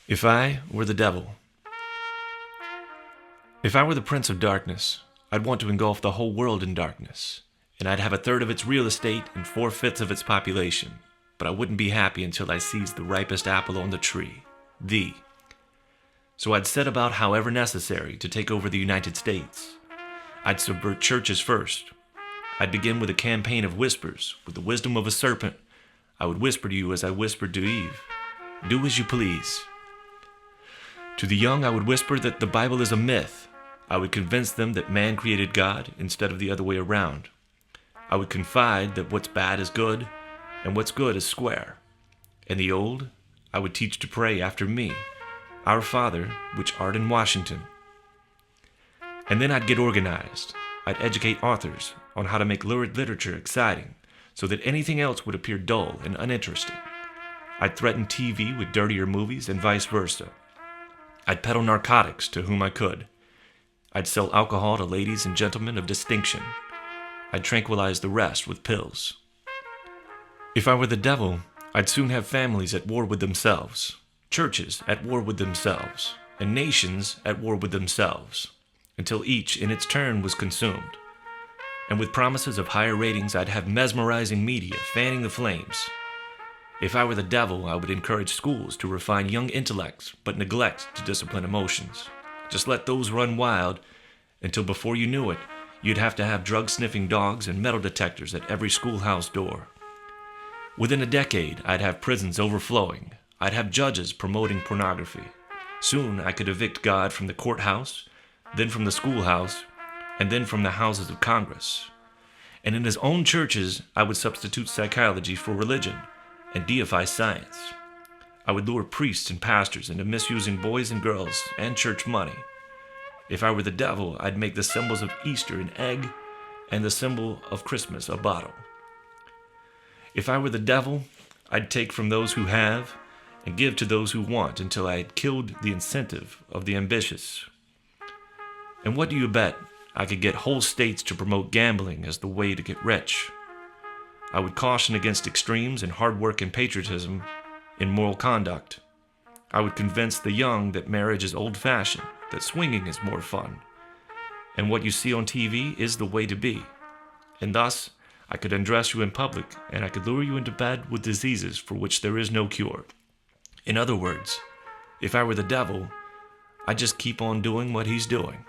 If I were the devil. If I were the Prince of Darkness, I'd want to engulf the whole world in darkness, and I'd have a third of its real estate and 4/5 of its population, but I wouldn't be happy until I seized the ripest apple on the tree, thee. So I'd set about however necessary to take over the United States. I'd subvert churches first. I'd begin with a campaign of whispers. With the wisdom of a serpent, I would whisper to you as I whispered to Eve, "Do as you please." To the young, I would whisper that the Bible is a myth. I would convince them that man created God instead of the other way around. I would confide that what's bad is good, and what's good is square. And the old, I would teach to pray after me, "Our Father, which art in Washington." And then I'd get organized. I'd educate authors on how to make lurid literature exciting, so that anything else would appear dull and uninteresting. I'd threaten TV with dirtier movies and vice versa. I'd peddle narcotics to whom I could. I'd sell alcohol to ladies and gentlemen of distinction. I'd tranquilize the rest with pills. If I were the devil, I'd soon have families at war with themselves, churches at war with themselves, and nations at war with themselves, until each in its turn was consumed. And with promises of higher ratings, I'd have mesmerizing media fanning the flames. If I were the devil, I would encourage schools to refine young intellects, but neglect to discipline emotions. Just let those run wild until before you knew it, you'd have to have drug-sniffing dogs and metal detectors at every schoolhouse door. Within a decade, I'd have prisons overflowing. I'd have judges promoting pornography. Soon, I could evict God from the courthouse, then from the schoolhouse, and then from the houses of Congress. And in his own churches, I would substitute psychology for religion and deify science. I would lure priests and pastors into misusing boys and girls and church money. If I were the devil, I'd make the symbols of Easter an egg and the symbol of Christmas a bottle. If I were the devil, I'd take from those who have and give to those who want until I had killed the incentive of the ambitious. And what do you bet? I could get whole states to promote gambling as the way to get rich. I would caution against extremes in hard work and patriotism in moral conduct. I would convince the young that marriage is old-fashioned, that swinging is more fun, and what you see on TV is the way to be. And thus, I could undress you in public, and I could lure you into bed with diseases for which there is no cure. In other words, if I were the devil, I'd just keep on doing what he's doing.